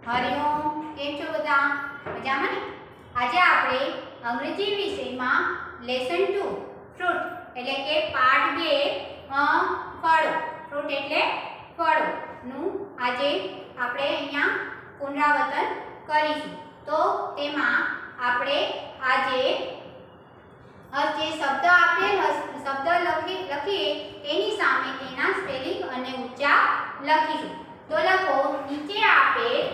હરિઓમ, કેમ છો બધા? મજામાં ને? આજે આપણે અંગ્રેજી વિષયમાં લેસન 2 ફ્રૂટ એટલે કે પાઠ 2 ફળો, ફ્રૂટ એટલે ફળો નું આજે આપણે અહીંયા પુનરાવર્તન કરીશું. તો તેમાં આપણે આજે જે શબ્દ આપેલ શબ્દ લખીએ તેની સામે તેના સ્પેલિંગ અને ઉચ્ચાર લખીશું. તો લખો નીચે આપેલ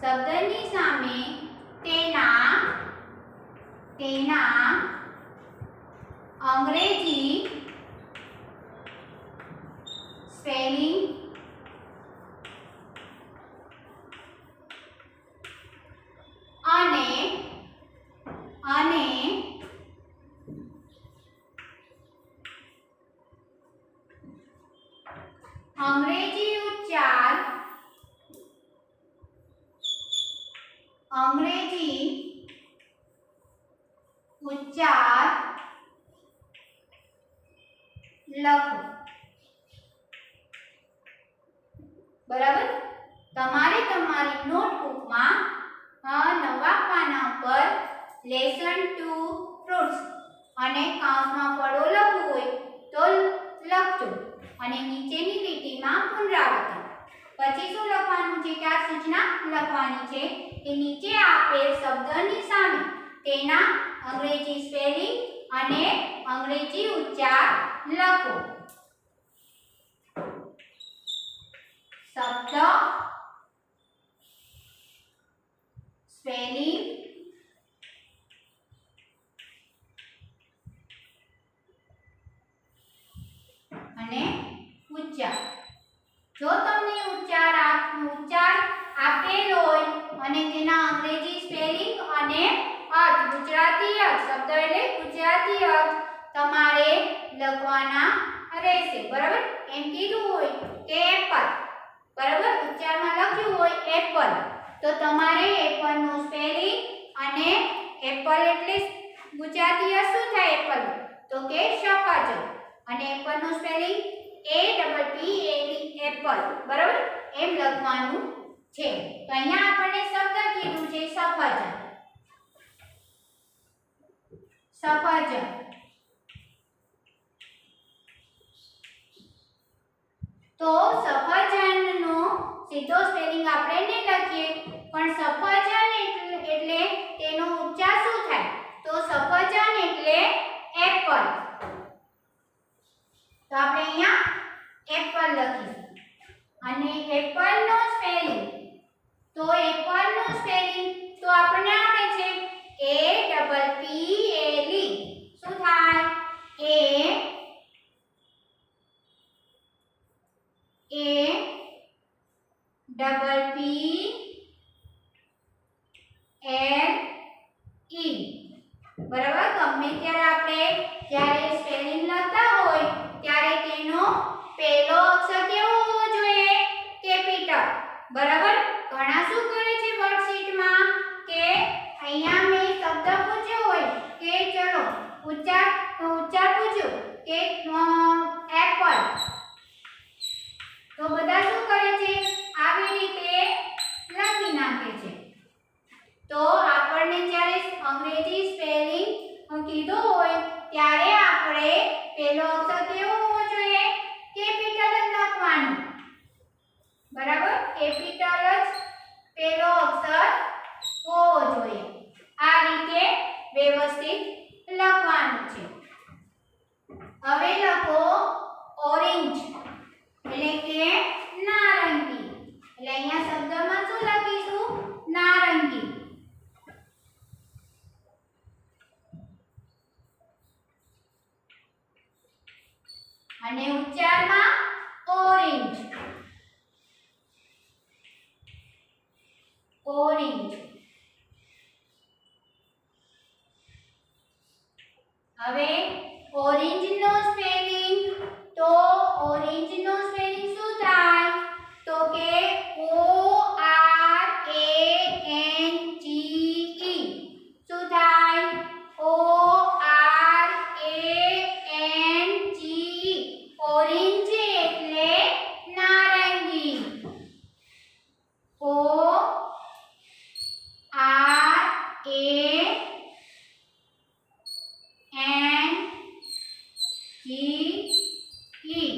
શબ્દની સામે તેના અંગ્રેજી સ્પેલિંગ અને અંગ્રેજી ઉચ્ચાર લખો. બરાબર. તમારે તમારી નોટબુકમાં નવા પાના પર લેસન 2 ફ્રૂટ્સ અને કૌંસમાં ફળો લખવું હોય તો લખજો અને નીચેની લીટીમાં પુનરાવર્તન. પછી શું લખવાનું છે? કે આ સૂચના લખવાની છે કે નીચે આપેલ શબ્દની સામે તેના અંગ્રેજી સ્પેલિંગ અને અંગ્રેજી ઉચ્ચાર લખો. શબ્દ સ્પેલિંગ અને ઉચ્ચાર. જો તમને ઉચ્ચાર આપેલ હોય અને તેના અંગ્રેજી સ્પેલિંગ અને અર્થ ગુજરાતી અર્થ શબ્દ એટલે ગુજરાતી અર્થ તમારે લખવાના રહેશે. બરાબર. એમ કીધું હોય કે એપલ, બરાબર, ઉચ્ચારમાં લખ્યું હોય એપલ, તો તમારે એપલ નું સ્પેલિંગ અને એપલ એટલે ગુજરાતી અર્થ શું થાય એપલ? તો કે સફરજન, અને એપલ નું સ્પેલિંગ APPLE એપલ. બરાબર, એમ લખવાનું છે. તો અહીંયા આપણને શબ્દ કીધું છે સફરજન. તો સફરજનનો સીધો સ્પેલિંગ આપણે નહીં લખીએ, પણ સફરજન એટલે તેનો ઉચ્ચાર શું થાય? તો સફરજન એટલે એપલ. તો આપણે અહીંયા એપલ લખીશું. અને એપલ નો સ્પેલિંગ, તો એપલ નો સ્પેલિંગ તો આપણને આવડે છે APPLE. શું થાય? APPLE. બરાબર. ગમે ત્યારે આપણે જ્યારે સ્પેલિંગ લખતા હોય ત્યારે તેનો પહેલો અક્ષર કેવો હોવો જોઈએ? કેપિટલ. બરાબર. ઘણા શું કરે છે વર્કશીટમાં કે અહીંયા મેં શબ્દ પૂછ્યો હોય કે ચલો ઉચ્ચાર પૂછ્યો કે એપલ, તો બધા શું કરે છે? આવી રીતે લખી નાખે છે. તો આપણને જ્યારે અંગ્રેજી સ્પેલિંગ કીધો હોય ત્યારે આપણે પહેલો અક્ષર કેવો હોવો જોઈએ? કેપિટલ જ લખવાનું. બરાબર. કેપિટલ જ પહેલો અક્ષર હોવો જોઈએ. આ રીતે વ્યવસ્થિત લખવાનું છે. હવે લખો ઓરેન્જ એટલે કે નારંગી. એટલે અહીંયા શબ્દમાં શું લખીશું? નારંગી. અને ઉચ્ચારમાં ઓરેન્જ. હવે ઓરેન્જ નો સ્પેલિંગ, તો ઓરેન્જ નો સ્પેલિંગ શું થાય? ઈ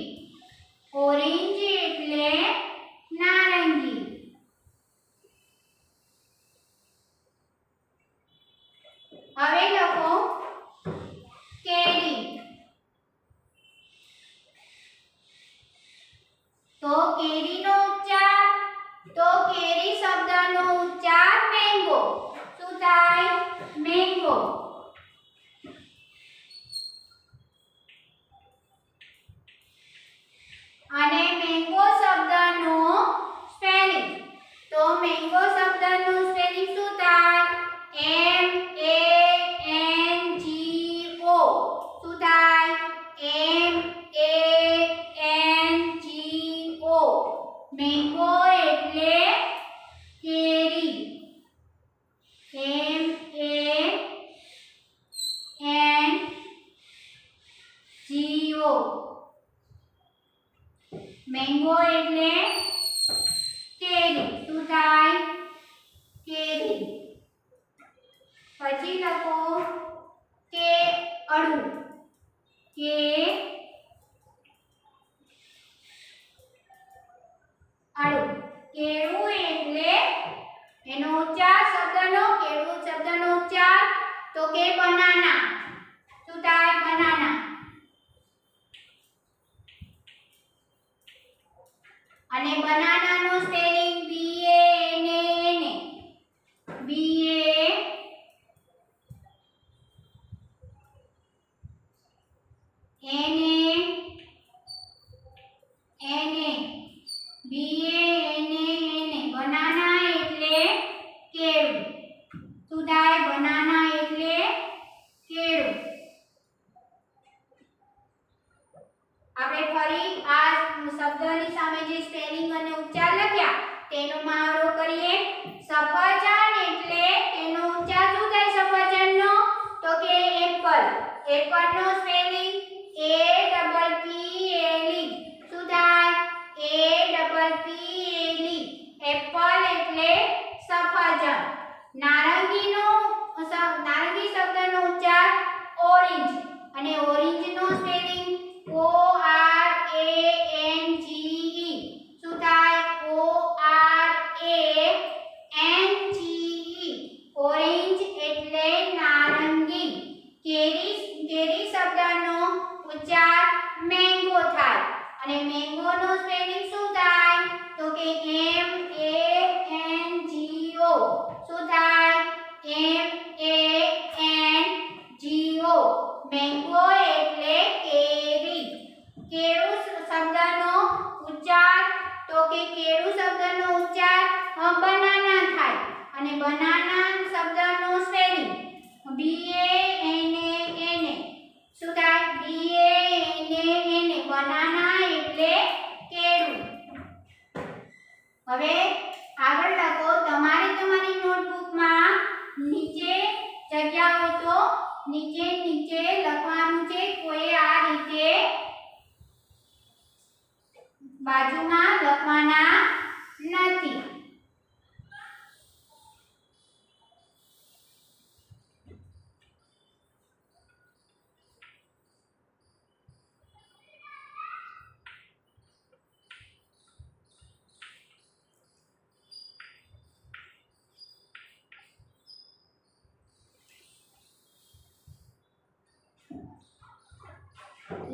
ઓરેન્જ એટલે નારંગી. હવે લખો કેરી. તો કેરીનો ઉચ્ચાર, તો કેરી શબ્દનો ઉચ્ચાર મેંગો. શું થાય? મેંગો. અને મેંગો શબ્દનો સ્પેલિંગ, તો મેંગો શબ્દનું સ્પેલિંગ શું થાય? MANGO. શું થાય? MANGO. મેંગો એટલે કેરી. MANGO. મેંગો એટલે કેરી. શું થાય? કેરી. પછી લખો કે અડું. કે અડું. કેળું એટલે એનો ઉચ્ચાર શબ્દનો, કેળું શબ્દનો ઉચ્ચાર તો કે બનાના. શું થાય? બનાના. અને બનાનાનો સ્પેલિંગ BANANA. બનાના એટલે કેળું. શું થાય? બનાના એટલે કેળું. આપણે ફરી આ શબ્દની સામે જે સ્પેલિંગ અને ઉચ્ચાર લખ્યા તેનો મહાવરો કરીએ. સફરજન એટલે તેનો ઉચ્ચાર શું થાય સફરજનનો? તો કે એપલ. એપલનો સ્પેલિંગ APPLE. શું થાય? APPLE. એપલ એટલે સફરજન. નારંગી શબ્દનો ઉચ્ચાર ઓરેન્જ. અને ઓરેન્જનો સ્પેલિંગ ORANGE. શું થાય? ORANGE. ઓરેન્જ એટલે નારંગી. કેરી શબ્દનો ઉચ્ચાર મેંગો થાય. અને મેંગોનો સ્પેલિંગ શું થાય? તો કે MANGO. શું થાય? MANGO. મેંગો એટલે કેરી. કેળું શબ્દનો ઉચ્ચાર, તો કે કેળું શબ્દનો ઉચ્ચાર બનાના થાય. અને બનાના શબ્દનો સ્પેલિંગ BANANA. શું થાય? BANANA. બનાના એટલે કેળું. હવે આગળ લખો. તમારે તમારી નોટબુકમાં નીચે જગ્યા હોય તો નીચે લખવાનું છે. કોઈ આ રીતે બાજુમાં લખવાના નથી.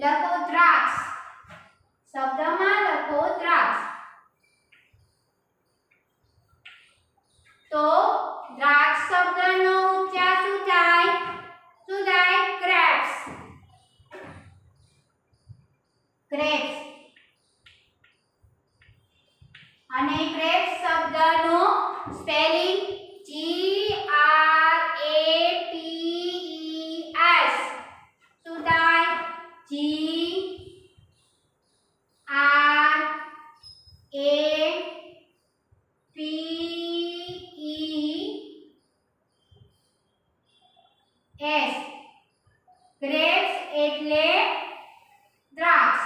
લખો દ્રાક્ષ. શબ્દમાં લખો દ્રાક્ષ. તો દ્રાક્ષ શબ્દનો ઉચ્ચાર શું થાય? શું થાય? ગ્રેપ્સ. ગ્રેપ્સ. અને ગ્રેપ્સ શબ્દનો સ્પેલિંગ GRAPES. શું થાય? GRAPES. ગ્રેપ્સ એટલે દ્રાક્ષ.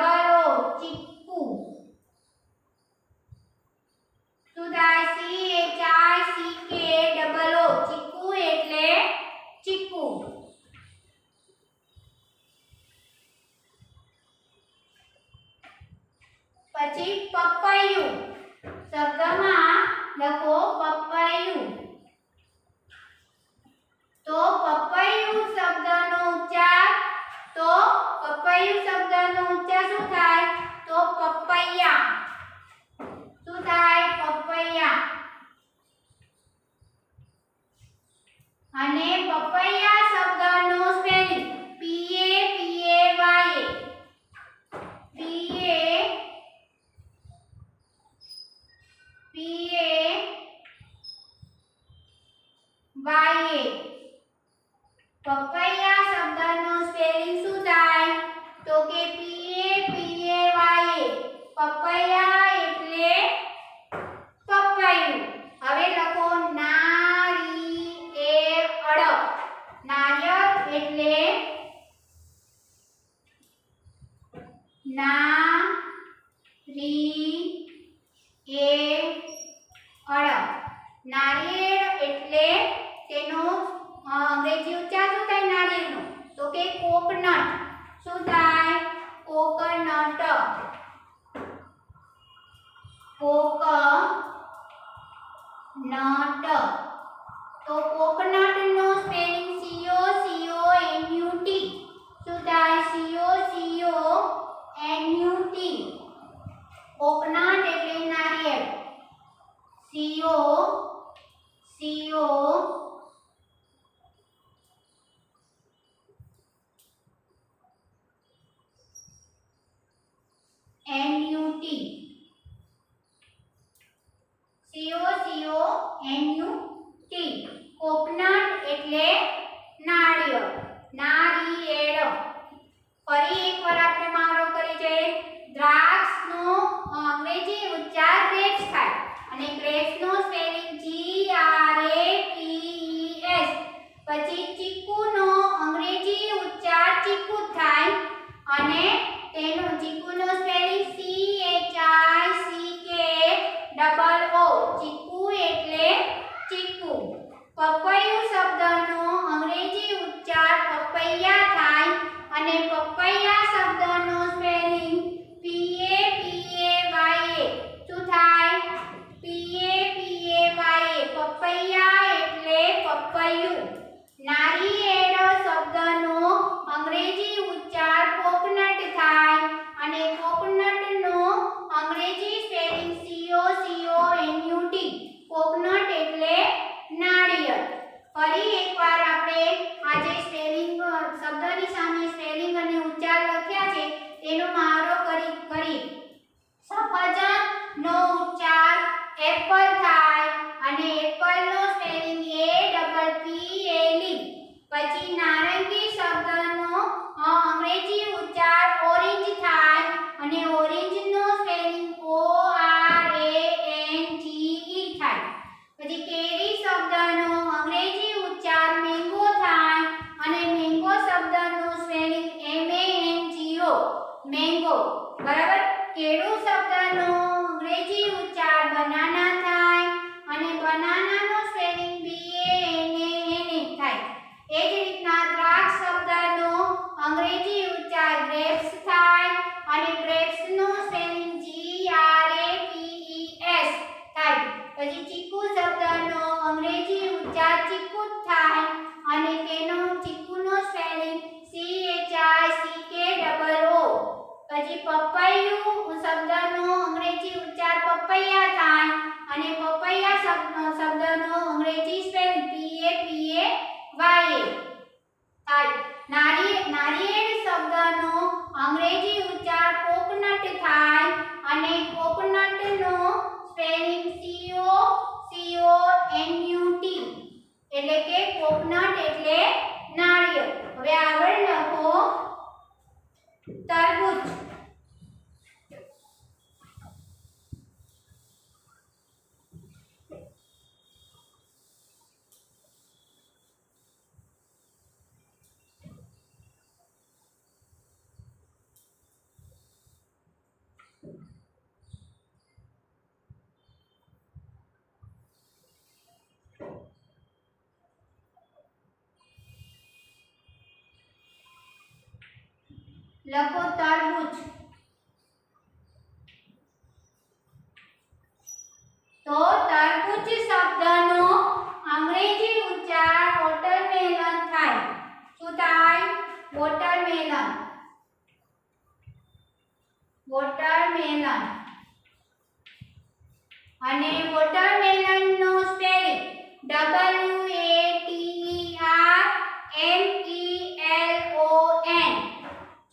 ડબલ ઓ ચીકુ શું થાય CHICK ડબલ ઓ ચીકુ એટલે ચીકુ પછી પપૈયું શબ્દમાં લખો પપૈયું તો પપૈયું શબ્દનો ઉચ્ચાર શું થાય તો પપૈયા શું થાય પપૈયા અને પપૈયા શબ્દનો સ્પેલિંગ પપૈયા શબ્દનો સ્પેલિંગ શું થાય તો કે પપૈયા એટલે પપૈયું હવે લખો નારિયેળ એટલે નારિયેળ એટલે તેનો અંગ્રેજી ઉચ્ચાર શું થાય નારિયેળનો તો કે કોકોનટ શું થાય કોકોનટ તો કોકોનટ નો સ્પેલિંગ COCONUT શું થાય COCONUT કોકોનટ એટલે નારિયેળ કોકોનટ એટલે નારિયેળ ફરી એકવાર આપણે મહાવરો કરી જઈએ દ્રાક્ષનો અંગ્રેજી ઉચ્ચાર ગ્રેપ્સ થાય અને ગ્રેપ્સનો સ્પેલિંગ GRAPES પછી ચીકુનો અંગ્રેજી ઉચ્ચાર ચીકુ થાય અને તેનો ચીકુનો સ્પેલિંગ CHICK ચીકુ એટલે ચીકુ પપૈયું શબ્દનો અંગ્રેજી ઉચ્ચાર પપૈયા થાય અને પપૈયા શબ્દનો સ્પેલિંગ PAPAYA શું થાય PAPAYA પપૈયા એટલે પપૈયું નારિયેળ શબ્દનો અંગ્રેજી ઉચ્ચાર કોકોનટ થાય અને કોકોનટનો અંગ્રેજી સ્પેલિંગ COCONUT કોકોનટ એટલે નાળિયેર ફરી એકવાર આપણે આજે સ્પેલિંગ શબ્દની સામે સ્પેલિંગ અને ઉચ્ચાર લખ્યા છે તેનો મહાવરો કરી સફરજન નો ઉચ્ચાર એપલ થાય અને એપલ નો સ્પેલિંગ APPLE પછી નારંગી શબ્દનો અંગ્રેજી ઉચ્ચાર ઓરેન્જ થાય અને ઓરેન્જ નો સ્પેલિંગ ORANGE થાય પછી કેરી શબ્દનો અંગ્રેજી ઉચ્ચાર મેંગો થાય અને મેંગો શબ્દનો સ્પેલિંગ MANGO મેંગો બરાબર કેળું શબ્દનો અંગ્રેજી ઉચ્ચાર બનાના થાય અને બનાનાનો સ્પેલિંગ BANANA થાય એ જ રીતના દ્રાક્ષ શબ્દનો અંગ્રેજી ઉચ્ચાર ગ્રેપ્સ થાય અને ગ્રેપ્સનો સ્પેલિંગ GRAPES થાય પછી ચીકુ શબ્દનો અંગ્રેજી ઉચ્ચાર ચીકુ થાય અને તેનો ચીકુનો સ્પેલિંગ CHICKOO પછી પપૈયું શબ્દનો અંગ્રેજી ઉચ્ચાર પપૈયા થાય અને પપૈયા શબ્દનો અંગ્રેજી સ્પેલિંગ PAPAYA થાય નારિયેળ શબ્દનો અંગ્રેજી ઉચ્ચાર કોકોનટ થાય અને કોકોનટનો સ્પેલિંગ COCONUT એટલે કે કોકોનટ એટલે નાળિયેર હવે આગળ લખો તરબૂચ લખો તરબૂચ. તો તરબૂચ શબ્દનો અંગ્રેજી ઉચ્ચાર વોટરમેલન થાય. શું થાય? વોટરમેલન. વોટરમેલન. અને વોટરમેલન નો સ્પેલિંગ WATERMELON.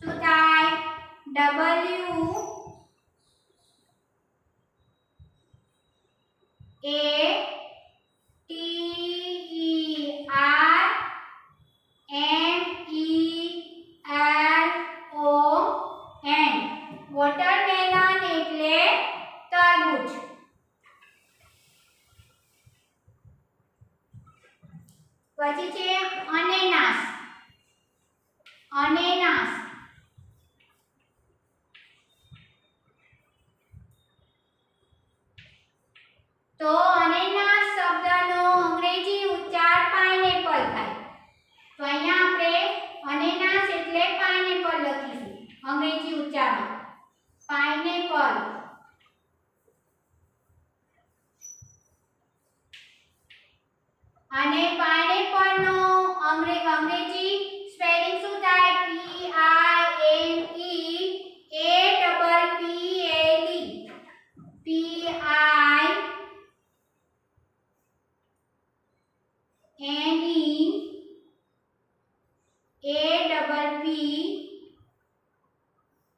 શું થાય? WATERMELON. વોટરમેલન એટલે તરબૂચ. પછી છે અનેનાસ. અનેનાસ. તો અનેનાસ શબ્દનો અંગ્રેજી ઉચ્ચાર પાઇનેપલ થાય. તો અહીંયા આપણે અનેનાસ એટલે પાઇનેપલ લખીશું અંગ્રેજી ઉચ્ચારમાં. પાઇનેપલ. અને પાઇનેપલ નો અંગ્રેજી સ્પેલિંગ શું થાય?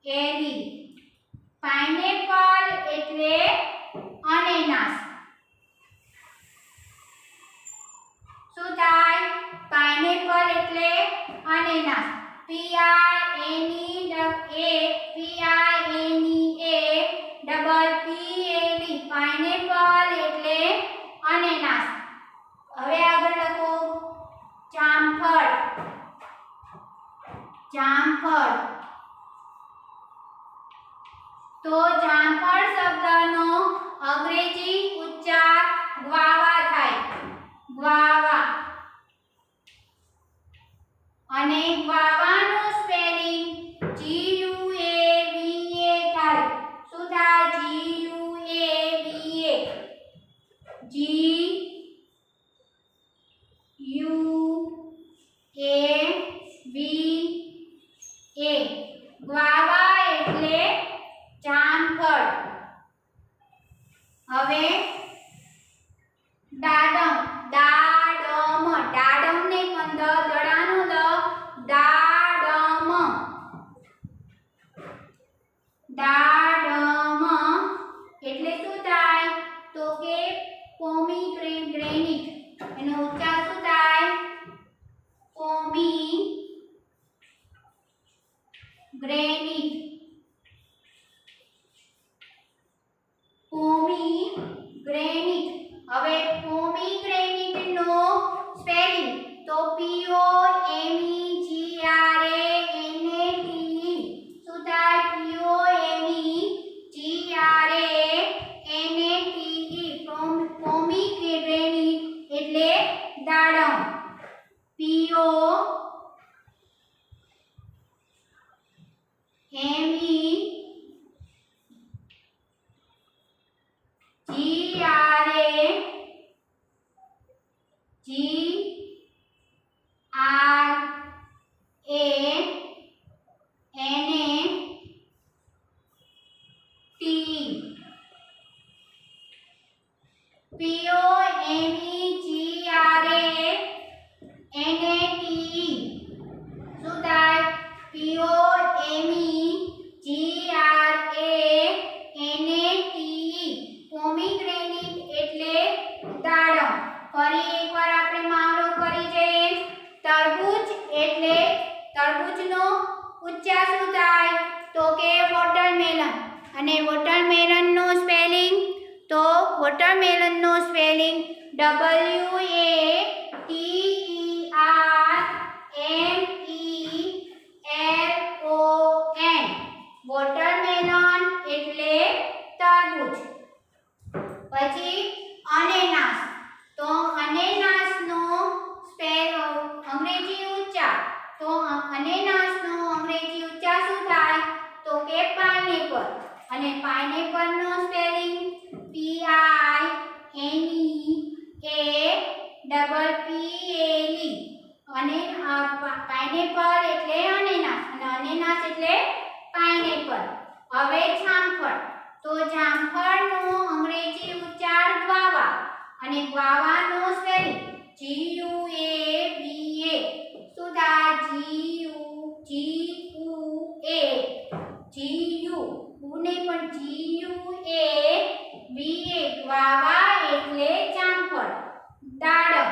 PINEAPPLE. પાઇનેપલ એટલે અનેનાસ. શું થાય? પાઇનેપલ એટલે અનેનાસ. PINEAPPLE. પાઇનેપલ એટલે અનેનાસ. હવે આગળ લખો જામફળ. જામફળ. તો જામફળ શબ્દનો અંગ્રેજી ઉચ્ચાર ગ્વાવા થાય. ગ્વાવા. અને ગ્વાવાનો સ્પેલિંગ GUAVA થાય. શું થાય? GUAVA. ગ્વાવા એટલે જામફળ. હવે દાડમ. દાડમ. દાડમ ને કંદ દડાનો દ. દાડમ. દાડમ એટલે શું થાય? તો કે પોમીગ્રેનેટ. એનો ઉચ્ચાર શું થાય? પોમીગ્રેનેટ. પોમીગ્રેનેટ. હવે પોમીગ્રેનેટ નો સ્પેલિંગ તો POMEGRANATE. શું થાય? POMEGRANATE. પોમીગ્રેનેટ એટલે દાડમ. શું થાય? POMEGRANATE. પોમીગ્રેનેટ એટલે દાડમ. ફરી એકવાર આપણે મહાવરો કરી જઈએ. તરબૂચ એટલે તરબૂચનો ઉચ્ચાર શું થાય? તો કે વોટરમેલન. અને વોટરમેલન નો સ્પેલિંગ તો વોટરમેલન નો સ્પેલિંગ WATERMELON. વોટરમેલન એટલે તરબૂચ. પછી અનેનાસ. તો અનેનાસનો અંગ્રેજી ઉચ્ચાર. તો અનેનાસનો અંગ્રેજી ઉચ્ચાર શું થાય? તો કે પાઇનેપલ. અને પાઇનેપલનો સ્પેલિંગ PINEAPPLE. અને પાઇનેપલ એટલે અનેનાસ અને અનેનાસ એટલે પાઇનેપલ. હવે જામફળ. તો જામફળનો અંગ્રેજી ઉચ્ચાર ગ્વાવા. અને ગ્વાવાનો સ્પેલિંગ GUAVA. શું થાય? ગ્વાવા એટલે જામફળ. દાડમ.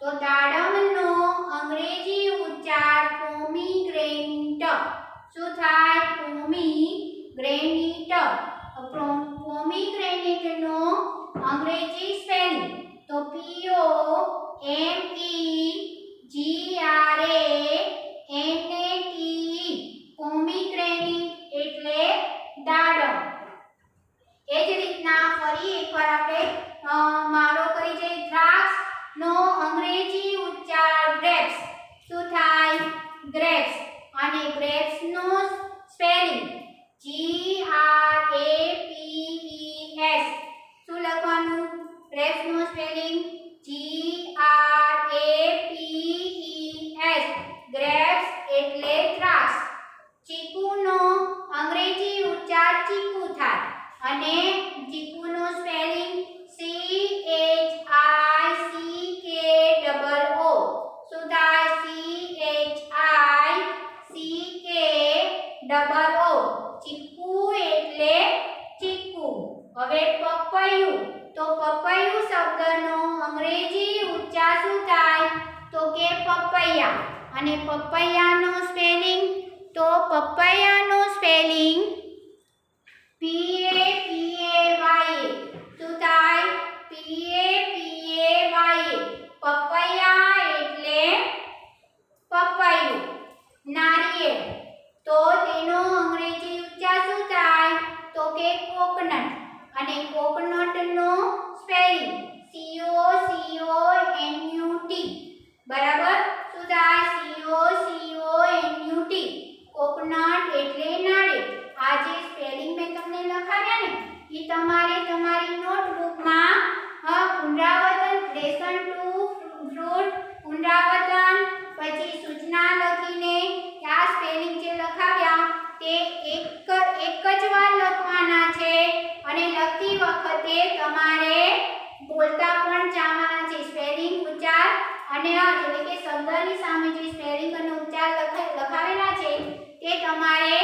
તો દાડમનો અંગ્રેજી ઉચ્ચાર પોમીગ્રેનેટ. શું થાય? પોમીગ્રેનેટ. પોમીગ્રેનેટનો અંગ્રેજી સ્પેલિંગ તો POMEGRANATE. પોમીગ્રેનેટ એટલે દાડમ. એ જ રીતના ફરી એકવાર આપણે મારો કરી જઈએ. દ્રાક્ષ નો અંગ્રેજી ઉચ્ચાર ગ્રેપ્સ. શું થાય? ગ્રેપ્સ. અને ગ્રેપ્સ નો સ્પેલિંગ GRAPES. શું લખવાનું? ગ્રેપ્સ નો સ્પેલિંગ GRAPES. ગ્રેપ્સ એટલે દ્રાક્ષ. ચીકુનો અંગ્રેજી ઉચ્ચાર ચીકુ થાય. અને ચીકુનો સ્પેલિંગ CHICKOO. શું થાય? CHICKOO. ચીકુ એટલે ચીકુ. હવે પપૈયું. તો પપૈયું શબ્દનો અંગ્રેજી ઉચ્ચાર શું થાય? તો કે પપૈયા. અને પપૈયાનો સ્પેલિંગ તો પપૈયાનો સ્પેલિંગ PAPAYA. શું થાય? PAPAYA. પપૈયા એટલે પપૈયું. નારિયેળ. તો તેનો અંગ્રેજી ઉચ્ચાર શું થાય? તો કે કોકોનટ. અને કોકોનટનો સ્પેલિંગ COCONUT. બરાબર? શું થાય? COCONUT. કોકોનટ એટલે નારિયેળ. આ જે સ્પેલિંગ મેં તમને લખાવ્યા ને એ તમારે તમારી નોટબુકમાં પુનરાવર્તન લેસન 2 ફ્રૂટ પુનરાવર્તન પછી સૂચના લખીને આ સ્પેલિંગ જે લખાવ્યા તે એક જ વાર લખવાના છે. અને લખતી વખતે તમારે બોલતા પણ જવાના છે. સ્પેલિંગ ઉચ્ચાર અને એટલે કે શબ્દની સામે જે સ્પેલિંગ અને ઉચ્ચાર લખાવેલા છે તે તમારે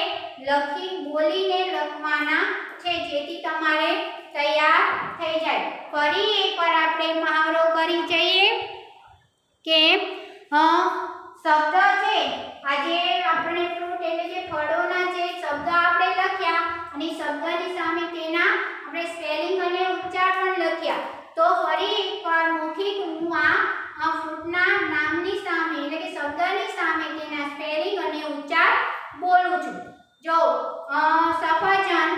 બોલીને લખવાના છે, જેથી તમારે તૈયાર થઈ જાય. ફરી એકવાર આપણે મહાવરો કરી જઈએ કે શબ્દ છે આજે આપણે ફ્રૂટ એટલે કે ફળોના જે શબ્દ આપણે લખ્યા અને શબ્દની સામે તેના આપણે સ્પેલિંગ અને ઉચ્ચાર પણ લખ્યા. તો ફરી એકવાર મૌખિક હું આ ફ્રૂટના નામની સામે એટલે કે શબ્દની સામે તેના સ્પેલિંગ અને ઉચ્ચાર બોલું છું. જો સફરજન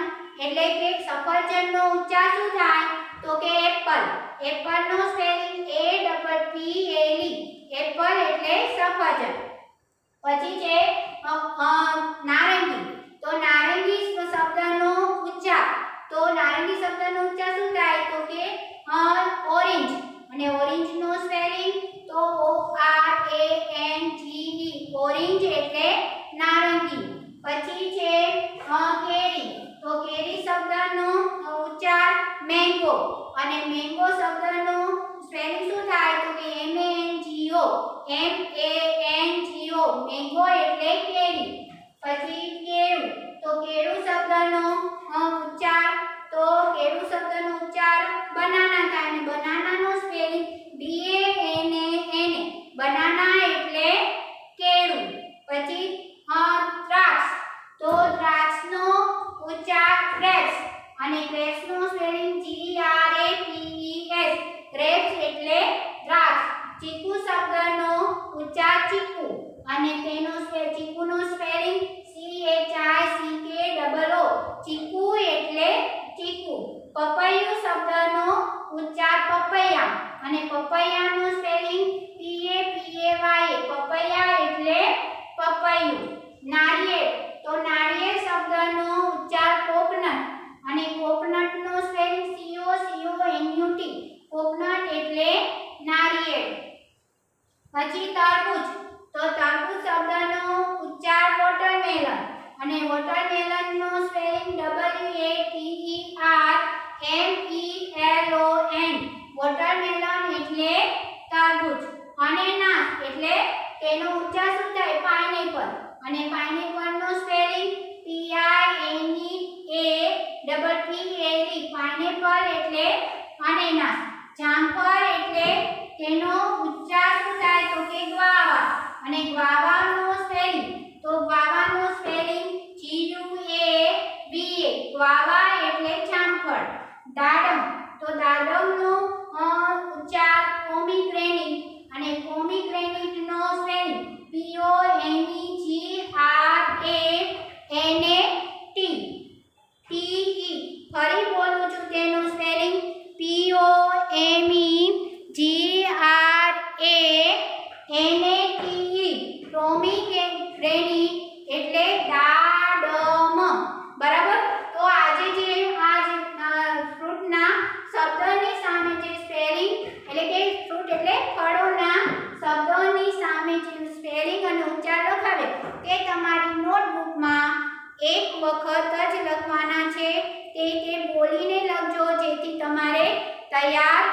એટલે કે સફરજનનો ઉચ્ચાર શું થાય? તો કે એપલ. એપલનો સ્પેલિંગ APPLE. એપલ એટલે સફરજન. પછી છે નારંગી. તો નારંગી શબ્દનો ઉચ્ચાર. તો નારંગી શબ્દનો ઉચ્ચાર શું થાય? તો કે ઓરેન્જ. અને ઓરેન્જનો સ્પેલિંગ તો ORANGE. ઓરેન્જ એટલે નારંગી. પછી છે કેરી. તો કેરી શબ્દનો ઉચ્ચાર મેંગો. અને મેંગો શબ્દનો સ્પેલિંગ શું થાય? તો કે MANGO. મેંગો એટલે કેરી. પછી કેળું. તો કેળું શબ્દનો ઉચ્ચાર તો કેળું શબ્દનો ઉચ્ચાર બનાના થાય. અને બનાનાનો સ્પેલિંગ BANANA. બનાના એટલે કેળું. પછી દ્રાક્ષ. તો દ્રાક્ષનો ઉચ્ચાર ગ્રેપ્સ. અને ગ્રેપ્સનો સ્પેલિંગ GRAPES. ગ્રેપ્સ એટલે દ્રાક્ષ. ચીકુ શબ્દનો ઉચ્ચાર ચીકુ. અને તેનો ચીકુનો સ્પેલિંગ CHICKOO. ચીકુ એટલે પપૈયું શબ્દનો ઉચ્ચાર પપૈયા અને પપૈયાનું સ્પેલિંગ PAPAY પપૈયા એટલે પપૈયું. નાળિયેર તો નાળિયેર શબ્દનો ઉચ્ચાર કોકોનટ અને કોકોનટનો સ્પેલિંગ COCONUT કોકોનટ એટલે નાળિયેર. પછી તરબૂચ તો તરબૂચ શબ્દનો ઉચ્ચાર વોટરમેલન અને વોટરમેલનનો સ્પેલિંગ WATERMELON વોટરમેલન એટલે તરબૂચ. અનેનાસ એટલે તેનો ઉચ્ચાર શું થાય પાઇનેપલ અને પાઇનેપલનો સ્પેલિંગ PINEAPPLE પાઇનેપલ એટલે અનેનાસ. જામફળ એટલે તેનો ઉચ્ચાર શું થાય તો કે ગ્વાવા અને ગ્વાવાનો સ્પેલિંગ તો ગ્વાવાનો સ્પેલિંગ GUAVA ગ્વાવા એટલે જામફળ. દાડમ તો દાડમનો ઉચ્ચાર પોમીગ્રેનેટ અને પોમીગ્રેનેટનો સ્પેલિંગ POMEGRANATE ફરી બોલું છું તેનું સ્પેલિંગ POMEGRANATE પોમીગ્રેનેટ એટલે દાડમ. બરાબર. તો આજે જે ફ્રૂટના શબ્દની સામે જે સ્પેલિંગ એટલે કે ફ્રૂટ એટલે ફળોના શબ્દોની સામે જે સ્પેલિંગ અને ઉચ્ચાર લખાવે તે તમારી નોટબુકમાં એક વખત જ લખવાના છે. તે બોલીને લખજો જેથી તમારે તૈયાર